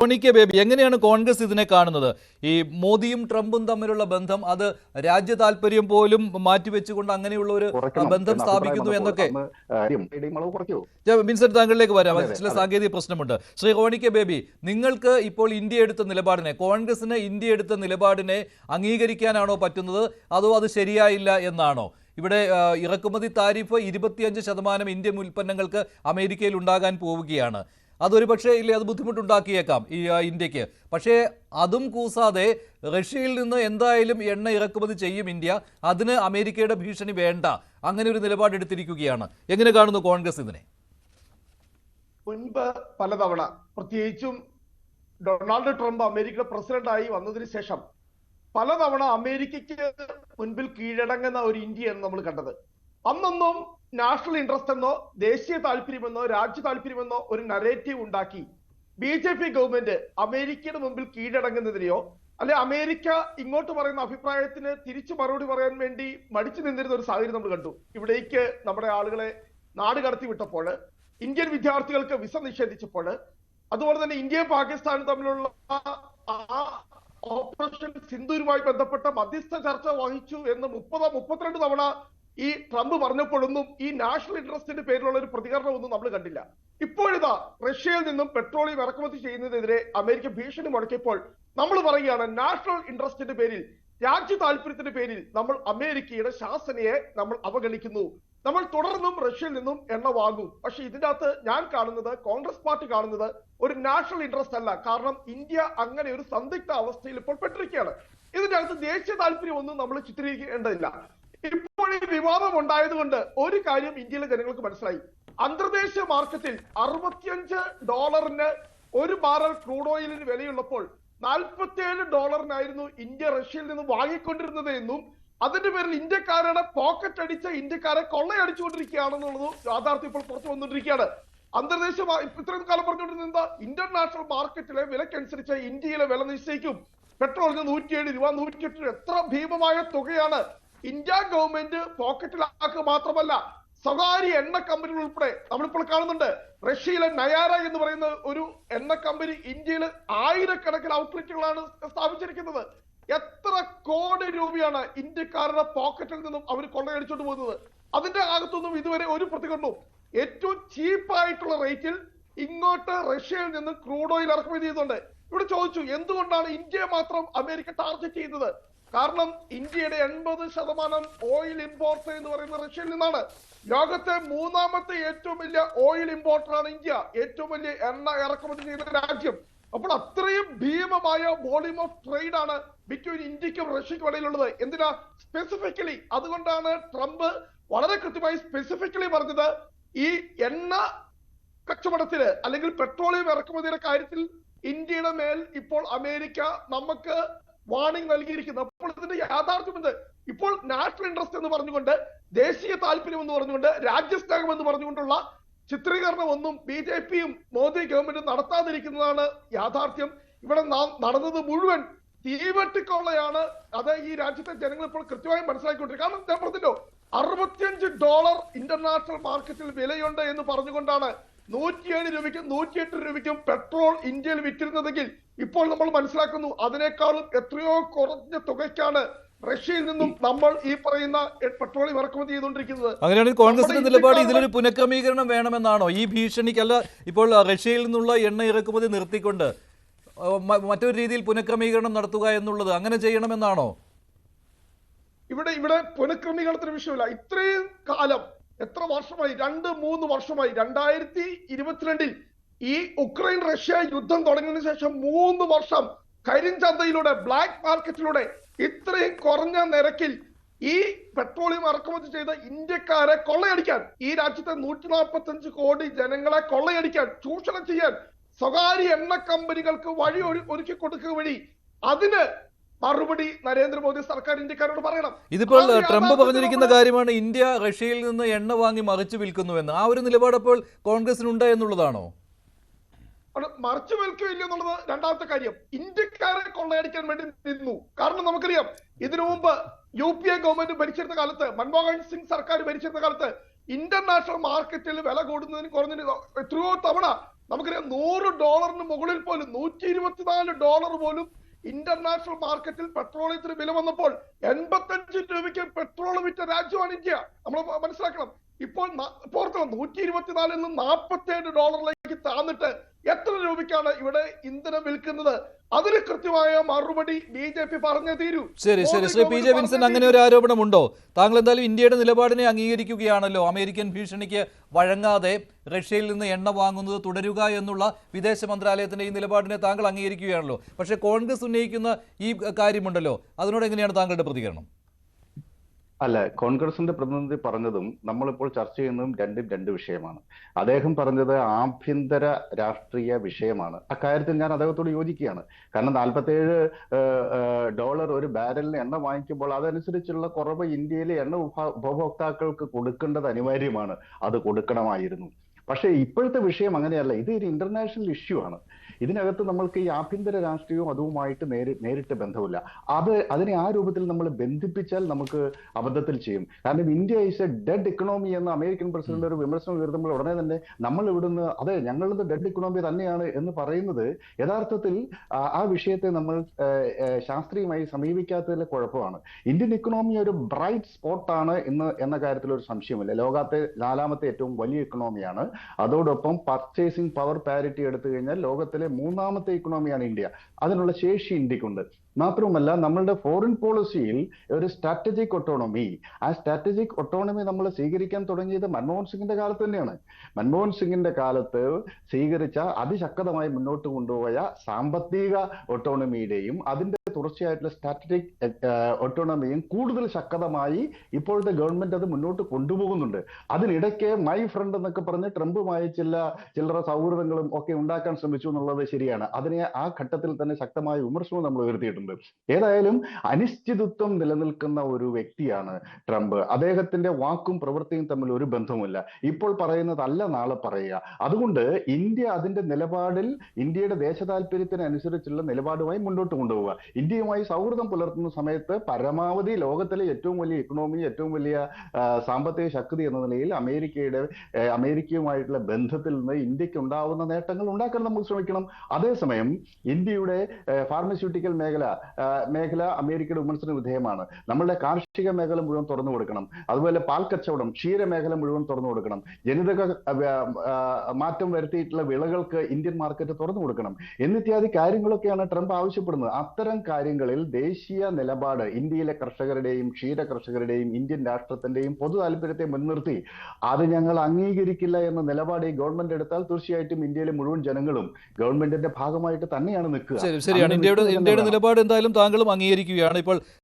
ടോണിക്കെ baby, എങ്ങനെയാണ് കോൺഗ്രസ് ഇതിനെ കാണുന്നത്? ഈ മോദിയും ട്രംപും തമ്മിലുള്ള ബന്ധം അത് രാജ്യ താല്പര്യം പോലും മാറ്റിവെച്ചുകൊണ്ട് അങ്ങനെയുള്ള ഒരു ബന്ധം സ്ഥാപിക്കുന്നു എന്നൊക്കെ. വിൻസെന്റ്, താങ്കളിലേക്ക് വരാം. ചില സാങ്കേതിക പ്രശ്നമുണ്ട്. ശ്രീ ടോണിക്കെ ബേബി, നിങ്ങൾക്ക് ഇപ്പോൾ ഇന്ത്യ എടുത്ത നിലപാടിനെ, കോൺഗ്രസിന് ഇന്ത്യ എടുത്ത നിലപാടിനെ അംഗീകരിക്കാനാണോ പറ്റുന്നത്, അതോ അത് ശരിയായില്ല എന്നാണോ? ഇവിടെ ഇറക്കുമതി താരിഫ് 25% ഇന്ത്യൻ ഉൽപ്പന്നങ്ങൾക്ക് അമേരിക്കയിൽ ഉണ്ടാകാൻ പോവുകയാണ്. അതൊരു പക്ഷേ ഇല്ലേ, അത് ബുദ്ധിമുട്ടുണ്ടാക്കിയേക്കാം ഈ ഇന്ത്യക്ക്. പക്ഷേ അതും കൂസാതെ റഷ്യയിൽ നിന്ന് എന്തായാലും എണ്ണ ഇറക്കുമതി ചെയ്യും ഇന്ത്യ. അതിന് അമേരിക്കയുടെ ഭീഷണി വേണ്ട, അങ്ങനെ ഒരു നിലപാടെടുത്തിരിക്കുകയാണ്. എങ്ങനെ കാണുന്നു കോൺഗ്രസ് ഇതിനെ? മുൻപ് പലതവണ, പ്രത്യേകിച്ചും ഡൊണാൾഡ് ട്രംപ് അമേരിക്കയുടെ പ്രസിഡന്റായി വന്നതിന് ശേഷം പലതവണ അമേരിക്കയ്ക്ക് മുൻപിൽ കീഴടങ്ങുന്ന ഒരു ഇന്ത്യയാണ് നമ്മൾ കണ്ടത്. അന്നൊന്നും നാഷണൽ ഇൻട്രസ്റ്റ് എന്നോ ദേശീയ താല്പര്യമെന്നോ രാജ്യ താല്പര്യമെന്നോ ഒരു നരേറ്റീവ് ഉണ്ടാക്കി BJP ഗവൺമെന്റ് അമേരിക്കയുടെ മുമ്പിൽ കീഴടങ്ങുന്നതിനെയോ അല്ലെ അമേരിക്ക ഇങ്ങോട്ട് പറയുന്ന അഭിപ്രായത്തിന് തിരിച്ചു മറുപടി പറയാൻ വേണ്ടി മടിച്ചു നിന്നിരുന്ന ഒരു സാഹചര്യം നമ്മൾ കണ്ടു. ഇവിടേക്ക് നമ്മുടെ ആളുകളെ നാട് കടത്തി വിട്ടപ്പോൾ, ഇന്ത്യൻ വിദ്യാർത്ഥികൾക്ക് വിസ നിഷേധിച്ചപ്പോൾ, അതുപോലെ തന്നെ ഇന്ത്യയും പാകിസ്ഥാനും തമ്മിലുള്ള ഓപ്പറേഷൻ സിന്ദൂരുമായി ബന്ധപ്പെട്ട മധ്യസ്ഥ ചർച്ച വഹിച്ചു എന്ന് 32 തവണ ഈ ട്രംപ് പറഞ്ഞപ്പോഴൊന്നും ഈ നാഷണൽ ഇൻട്രസ്റ്റിന്റെ പേരിലുള്ള ഒരു പ്രതികരണം ഒന്നും നമ്മൾ കണ്ടില്ല. ഇപ്പോഴിതാ റഷ്യയിൽ നിന്നും പെട്രോളിയം ഇറക്കുമതി ചെയ്യുന്നതിനെതിരെ അമേരിക്ക ഭീഷണി മുടക്കിയപ്പോൾ നമ്മൾ പറയുകയാണ്, നാഷണൽ ഇൻട്രസ്റ്റിന്റെ പേരിൽ, രാജ്യ താല്പര്യത്തിന്റെ പേരിൽ നമ്മൾ അമേരിക്കയുടെ ശാസനയെ നമ്മൾ അവഗണിക്കുന്നു. നമ്മൾ തുടർന്നും റഷ്യയിൽ നിന്നും എണ്ണ വാങ്ങും. പക്ഷെ ഇതിന്റെ അകത്ത് ഞാൻ കാണുന്നത്, കോൺഗ്രസ് പാർട്ടി കാണുന്നത് ഒരു നാഷണൽ ഇൻട്രസ്റ്റ് അല്ല. കാരണം ഇന്ത്യ അങ്ങനെ ഒരു സന്ദിഗ്ധ അവസ്ഥയിൽ ഇപ്പോൾ പെട്ടിരിക്കുകയാണ്. ഇതിന്റെ അകത്ത് ദേശീയ താല്പര്യം ഒന്നും നമ്മൾ ചിത്രീകരിക്കേണ്ടതില്ല. ഇപ്പോൾ ഈ വിവാദം ഉണ്ടായതുകൊണ്ട് ഒരു കാര്യം ഇന്ത്യയിലെ ജനങ്ങൾക്ക് മനസ്സിലായി. അന്തർദേശീയ മാർക്കറ്റിൽ $65 ഒരു ബാരൽ ക്രൂഡ് ഓയിലിന് വിലയുള്ളപ്പോൾ $47 ഇന്ത്യ റഷ്യയിൽ നിന്ന് വാങ്ങിക്കൊണ്ടിരുന്നത് എന്നും അതിന്റെ പേരിൽ ഇന്ത്യക്കാരുടെ പോക്കറ്റ് അടിച്ച ഇന്ത്യക്കാരെ കൊള്ളയടിച്ചുകൊണ്ടിരിക്കുകയാണെന്നുള്ളത് യാഥാർത്ഥ്യം ഇപ്പോൾ പുറത്തു വന്നുകൊണ്ടിരിക്കുകയാണ്. അന്തർദേശീയ ഇത്രയും കാലം പറഞ്ഞുകൊണ്ടിരുന്ന ഇന്റർനാഷണൽ മാർക്കറ്റിലെ വിലക്കനുസരിച്ച് ഇന്ത്യയിലെ വില നിശ്ചയിക്കും. പെട്രോളിന് 107 രൂപ, 108 രൂപ. എത്ര ഭീമമായ തുകയാണ് ഇന്ത്യ ഗവൺമെന്റ് പോക്കറ്റിലാക്കുക മാത്രമല്ല സ്വകാര്യ എണ്ണ കമ്പനികൾ ഉൾപ്പെടെ നമ്മളിപ്പോൾ കാണുന്നുണ്ട്. റഷ്യയിലെ നയാര എന്ന് പറയുന്ന ഒരു എണ്ണ കമ്പനി ഇന്ത്യയിൽ ആയിരക്കണക്കിന് ഔട്ട്ലെറ്റുകളാണ് സ്ഥാപിച്ചിരിക്കുന്നത്. എത്ര കോടി രൂപയാണ് ഇന്ത്യക്കാരുടെ പോക്കറ്റിൽ നിന്നും അവർ കൊള്ളയടിച്ചോണ്ട് പോകുന്നത്. അതിന്റെ അകത്തൊന്നും ഇതുവരെ ഒരു പ്രതികരണവും. ഏറ്റവും ചീപ്പായിട്ടുള്ള റേറ്റിൽ ഇങ്ങോട്ട് റഷ്യയിൽ നിന്ന് ക്രൂഡ് ഓയിൽ ഇറക്കുമതി ചെയ്തുകൊണ്ട് ഇവിടെ ചോദിച്ചു, എന്തുകൊണ്ടാണ് ഇന്ത്യയെ മാത്രം അമേരിക്ക ടാർഗറ്റ് ചെയ്യുന്നത്? കാരണം ഇന്ത്യയുടെ 80% ഓയിൽ ഇമ്പോർട്ട് എന്ന് പറയുന്നത് റഷ്യയിൽ നിന്നാണ്. ലോകത്തെ 3ാമത്തെ ഏറ്റവും വലിയ ഓയിൽ ഇമ്പോർട്ടറാണ് ഇന്ത്യ, ഏറ്റവും വലിയ എണ്ണ ഇറക്കുമതി ചെയ്യുന്ന രാജ്യം. അപ്പോൾ അത്രയും ഭീമമായ വോളിയം ഓഫ് ട്രേഡ് ആണ് ബിറ്റ്വീൻ ഇന്ത്യക്കും റഷ്യക്കും ഇടയിലുള്ളത്. എന്തിനാ? സ്പെസിഫിക്കലി. അതുകൊണ്ടാണ് ട്രംപ് വളരെ കൃത്യമായി സ്പെസിഫിക്കലി പറഞ്ഞത്, ഈ എണ്ണ കച്ചവടത്തിന് അല്ലെങ്കിൽ പെട്രോളിയം ഇറക്കുമതിയുടെ കാര്യത്തിൽ ഇന്ത്യയുടെ മേൽ ഇപ്പോൾ അമേരിക്ക നമുക്ക് വാർണിംഗ് നൽകിയിരിക്കുന്നത്. അപ്പോൾ ഇതിന്റെ യാഥാർത്ഥ്യം എന്ത്? ഇപ്പോൾ നാഷണൽ ഇൻട്രസ്റ്റ് എന്ന് പറഞ്ഞുകൊണ്ട്, ദേശീയ താല്പര്യം എന്ന് പറഞ്ഞുകൊണ്ട്, രാജ്യസ്നേഹം എന്ന് പറഞ്ഞുകൊണ്ടുള്ള ചിത്രീകരണം ഒന്നും BJPയും മോദി ഗവൺമെന്റും നടത്താതിരിക്കുന്നതാണ് യാഥാർത്ഥ്യം. ഇവിടെ നടന്നത് മുഴുവൻ തീവെട്ടിക്കൊള്ളയാണ്. അത് ഈ രാജ്യത്തെ ജനങ്ങൾ ഇപ്പോൾ കൃത്യമായി മനസ്സിലാക്കിക്കൊണ്ടിരിക്കും. കാരണം ഞാൻ പറഞ്ഞല്ലോ, $65 ഇന്റർനാഷണൽ മാർക്കറ്റിൽ വിലയുണ്ട് എന്ന് പറഞ്ഞുകൊണ്ടാണ് 107 രൂപയ്ക്കും 108 രൂപയ്ക്കും പെട്രോൾ ഇന്ത്യയിൽ വിറ്റിരുന്നതെങ്കിൽ ഇപ്പോൾ നമ്മൾ മനസ്സിലാക്കുന്നു അതിനേക്കാളും എത്രയോ കുറഞ്ഞ തുകയ്ക്കാണ് റഷ്യയിൽ നിന്നും നമ്മൾ ഈ പറയുന്ന പെട്രോളിയം ഇറക്കുമതി ചെയ്തുകൊണ്ടിരിക്കുന്നത്. അങ്ങനെയാണെങ്കിൽ കോൺഗ്രസിന്റെ നിലപാട് ഇതിലൊരു പുനഃക്രമീകരണം വേണമെന്നാണോ? ഈ ഭീഷണിക്കല്ല, ഇപ്പോൾ റഷ്യയിൽ നിന്നുള്ള എണ്ണ ഇറക്കുമതി നിർത്തിക്കൊണ്ട് മറ്റൊരു രീതിയിൽ പുനഃക്രമീകരണം നടത്തുക എന്നുള്ളത്, അങ്ങനെ ചെയ്യണമെന്നാണോ? ഇവിടെ പുനഃക്രമീകരണത്തിന് വിഷയമില്ല. ഇത്രയും കാലം, എത്ര വർഷമായി? 2-3 വർഷമായി. 2022 ഈ ഉക്രൈൻ റഷ്യ യുദ്ധം തുടങ്ങിയതിനു ശേഷം 3 വർഷം കരിഞ്ചന്തയിലൂടെ, ബ്ലാക്ക് മാർക്കറ്റിലൂടെ ഇത്രയും കുറഞ്ഞ നിരക്കിൽ ഈ പെട്രോളിയം ഇറക്കുമതി ചെയ്ത ഇന്ത്യക്കാരെ കൊള്ളയടിക്കാൻ, ഈ രാജ്യത്തെ 145 കോടി ജനങ്ങളെ കൊള്ളയടിക്കാൻ, ചൂഷണം ചെയ്യാൻ സ്വകാര്യ എണ്ണ കമ്പനികൾക്ക് വഴി ഒരുക്കി കൊടുക്കുക വഴി അതിന് മറുപടി നരേന്ദ്രമോദി സർക്കാർ ഇന്ത്യക്കാരോട് പറയണം. ഇതിപ്പോൾ ട്രംപ് പറഞ്ഞിരിക്കുന്ന കാര്യമാണ്, ഇന്ത്യ റഷ്യയിൽ നിന്ന് എണ്ണ വാങ്ങി മറിച്ചു വിൽക്കുന്നുവെന്ന്. ആ ഒരു നിലപാട് അപ്പോൾ കോൺഗ്രസിനുണ്ട് എന്നുള്ളതാണോ? മറിച്ചു വിൽക്കില്ല എന്നുള്ളത് രണ്ടാമത്തെ കാര്യം. ഇന്ത്യക്കാരെ കൊള്ളയടിക്കാൻ വേണ്ടി നിന്നു. കാരണം നമുക്കറിയാം, ഇതിനു മുമ്പ് UPA ഗവൺമെന്റ് ഭരിച്ചിരുന്ന കാലത്ത്, മൻമോഹൻ സിംഗ് സർക്കാർ ഭരിച്ചിരുന്ന കാലത്ത് ഇന്റർനാഷണൽ മാർക്കറ്റിൽ വില കൂടുന്നതിന് കുറഞ്ഞതിന് എത്രയോ തവണ നമുക്കറിയാം $100 മുകളിൽ പോലും $124 പോലും ഇന്റർനാഷണൽ മാർക്കറ്റിൽ പെട്രോളിയത്തിന് വില വന്നപ്പോൾ 85 രൂപയ്ക്ക് പെട്രോൾ വിറ്റ രാജ്യമാണ് ഇന്ത്യ. നമ്മൾ മനസ്സിലാക്കണം. ഇപ്പോൾ പുറത്ത് $124 നിന്ന് $47 താന്നിട്ട് എത്ര രൂപയ്ക്കാണ് ഇവിടെ ഇന്ധനം വിൽക്കുന്നത്? അതിന് കൃത്യമായ മറുപടി BJP പറഞ്ഞേ തീരൂ. ശരി ശരി ശ്രീ PJ വിൻസെന്റ്, അങ്ങനെ ഒരു ആരോപണമുണ്ടോ? താങ്കൾ എന്തായാലും ഇന്ത്യയുടെ നിലപാടിനെ അംഗീകരിക്കുകയാണല്ലോ. അമേരിക്കൻ ഭീഷണിക്ക് വഴങ്ങാതെ റഷ്യയിൽ നിന്ന് എണ്ണ വാങ്ങുന്നത് തുടരുക എന്നുള്ള വിദേശ മന്ത്രാലയത്തിന്റെ ഈ നിലപാടിനെ താങ്കൾ അംഗീകരിക്കുകയാണല്ലോ. പക്ഷേ കോൺഗ്രസ് ഉന്നയിക്കുന്ന ഈ കാര്യമുണ്ടല്ലോ, അതിനോട് എങ്ങനെയാണ് താങ്കളുടെ പ്രതികരണം? അല്ല, കോൺഗ്രസിന്റെ പ്രതിനിധി പറഞ്ഞതും നമ്മളിപ്പോൾ ചർച്ച ചെയ്യുന്നതും രണ്ട് വിഷയമാണ്. അദ്ദേഹം പറഞ്ഞത് ആഭ്യന്തര രാഷ്ട്രീയ വിഷയമാണ്. അക്കാര്യത്തിൽ ഞാൻ അദ്ദേഹത്തോട് യോജിക്കുകയാണ്. കാരണം $47 ഒരു ബാരലിന് എണ്ണ വാങ്ങിക്കുമ്പോൾ അതനുസരിച്ചുള്ള കുറവ് ഇന്ത്യയിലെ എണ്ണ ഉപഭോക്താക്കൾക്ക് കൊടുക്കേണ്ടത് അനിവാര്യമാണ്. അത് കൊടുക്കണമായിരുന്നു. പക്ഷേ ഇപ്പോഴത്തെ വിഷയം അങ്ങനെയല്ല. ഇത് ഒരു ഇന്റർനാഷണൽ ഇഷ്യൂ ആണ്. ഇതിനകത്ത് നമ്മൾക്ക് ഈ ആഭ്യന്തര രാഷ്ട്രീയവും അതുമായിട്ട് നേരിട്ട് ബന്ധമില്ല. അതിനെ ആ രൂപത്തിൽ നമ്മൾ ബന്ധിപ്പിച്ചാൽ നമുക്ക് അബദ്ധത്തിൽ ചെയ്യും. കാരണം India is A dead economy എന്ന് അമേരിക്കൻ പ്രസിഡന്റ് ഒരു വിമർശനം ഉയർത്തുമ്പോൾ ഉടനെ തന്നെ നമ്മൾ ഇവിടുന്ന് അതെ ഞങ്ങളിത് ഡെഡ് ഇക്കണോമി തന്നെയാണ് എന്ന് പറയുന്നത് യഥാർത്ഥത്തിൽ ആ വിഷയത്തെ നമ്മൾ ശാസ്ത്രീയമായി സമീപിക്കാത്തതിലെ കുഴപ്പമാണ്. ഇന്ത്യൻ ഇക്കണോമി ഒരു ബ്രൈറ്റ് സ്പോട്ടാണ് എന്ന കാര്യത്തിൽ ഒരു സംശയമില്ല. ലോകത്തെ 4ാമത്തെ ഏറ്റവും വലിയ ഇക്കണോമിയാണ്. അതോടൊപ്പം പർച്ചേസിംഗ് പവർ പാരിറ്റി എടുത്തു കഴിഞ്ഞാൽ ലോകത്തിലെ 3ാമത്തെ ഇക്കണോമിയാണ് ഇന്ത്യ. അതിനുള്ള ശേഷി ഇന്ത്യക്കുണ്ട്. മാത്രവുമല്ല, നമ്മളുടെ ഫോറിൻ പോളിസിയിൽ ഒരു സ്ട്രാറ്റജിക് ഒട്ടോണമി, ആ സ്ട്രാറ്റജിക് ഒട്ടോണമി നമ്മൾ സ്വീകരിക്കാൻ തുടങ്ങിയത് മൻമോഹൻ സിംഗിന്റെ കാലത്ത് തന്നെയാണ്. മൻമോഹൻ സിംഗിന്റെ കാലത്ത് സ്വീകരിച്ച അതിശക്തമായി മുന്നോട്ട് കൊണ്ടുപോയ സാമ്പത്തിക ഒട്ടോണമിയുടെയും അതിന്റെ തുടർച്ചയായിട്ടുള്ള സ്ട്രാറ്റജിക് ഒട്ടോണമിയും കൂടുതൽ ശക്തമായി ഇപ്പോഴത്തെ ഗവൺമെന്റ് അത് മുന്നോട്ട് കൊണ്ടുപോകുന്നുണ്ട്. അതിനിടയ്ക്ക് മൈ ഫ്രണ്ട് എന്നൊക്കെ പറഞ്ഞ് ട്രംപുമായി ചില്ലറ സൗഹൃദങ്ങളും ഒക്കെ ഉണ്ടാക്കാൻ ശ്രമിച്ചു എന്നുള്ളത് ശരിയാണ്. അതിനെ ആ ഘട്ടത്തിൽ തന്നെ ശക്തമായ വിമർശനവും നമ്മൾ ഉയർത്തിയിട്ടുണ്ട്. ഏതായാലും അനിശ്ചിതത്വം നിലനിൽക്കുന്ന ഒരു വ്യക്തിയാണ് ട്രംപ്. അദ്ദേഹത്തിന്റെ വാക്കും പ്രവൃത്തിയും തമ്മിൽ ഒരു ബന്ധവുമില്ല. ഇപ്പോൾ പറയുന്നതല്ല നാളെ പറയുക. അതുകൊണ്ട് ഇന്ത്യ അതിന്റെ നിലപാടിൽ ഇന്ത്യയുടെ ദേശ താല്പര്യത്തിനനുസരിച്ചുള്ള നിലപാടുമായി മുന്നോട്ട് കൊണ്ടുപോവുക. ഇന്ത്യയുമായി സൗഹൃദം പുലർത്തുന്ന സമയത്ത് പരമാവധി ലോകത്തിലെ ഏറ്റവും വലിയ ഇക്കണോമി, ഏറ്റവും വലിയ സാമ്പത്തിക ശക്തി എന്ന നിലയിൽ അമേരിക്കയുമായിട്ടുള്ള ബന്ധത്തിൽ നിന്ന് ഇന്ത്യക്ക് ഉണ്ടാവുന്ന നേട്ടങ്ങൾ ഉണ്ടാക്കാൻ നമ്മൾ ശ്രമിക്കണം. അതേസമയം ഇന്ത്യയുടെ ഫാർമസ്യൂട്ടിക്കൽ മേഖല അമേരിക്കയുടെ വിമർശന വിധേയമാണ്. നമ്മളുടെ കാർഷിക മേഖല മുഴുവൻ തുറന്നു കൊടുക്കണം. അതുപോലെ പാൽ കച്ചവടം, ക്ഷീരമേഖല മുഴുവൻ തുറന്നു കൊടുക്കണം. ജനിതക മാറ്റം വരുത്തിയിട്ടുള്ള വിളകൾക്ക് ഇന്ത്യൻ മാർക്കറ്റ് തുറന്നു കൊടുക്കണം എന്നിത്യാദി കാര്യങ്ങളൊക്കെയാണ് ട്രംപ് ആവശ്യപ്പെടുന്നത്. അത്തരം കാര്യങ്ങളിൽ ദേശീയ നിലപാട് ഇന്ത്യയിലെ കർഷകരുടെയും ക്ഷീര കർഷകരുടെയും ഇന്ത്യൻ രാഷ്ട്രത്തിന്റെയും പൊതു താല്പര്യത്തെ മുൻനിർത്തി അത് ഞങ്ങൾ അംഗീകരിക്കില്ല എന്ന നിലപാട് ഈ ഗവൺമെന്റ് എടുത്താൽ തീർച്ചയായിട്ടും ഇന്ത്യയിലെ മുഴുവൻ ജനങ്ങളും ഗവൺമെന്റിന്റെ ഭാഗമായിട്ട് തന്നെയാണ് നിൽക്കുക. ശരിയാണ്. ഇന്ത്യയുടെ നിലപാട് എന്തായാലും താങ്കളും അംഗീകരിക്കുകയാണ്. ഇപ്പോൾ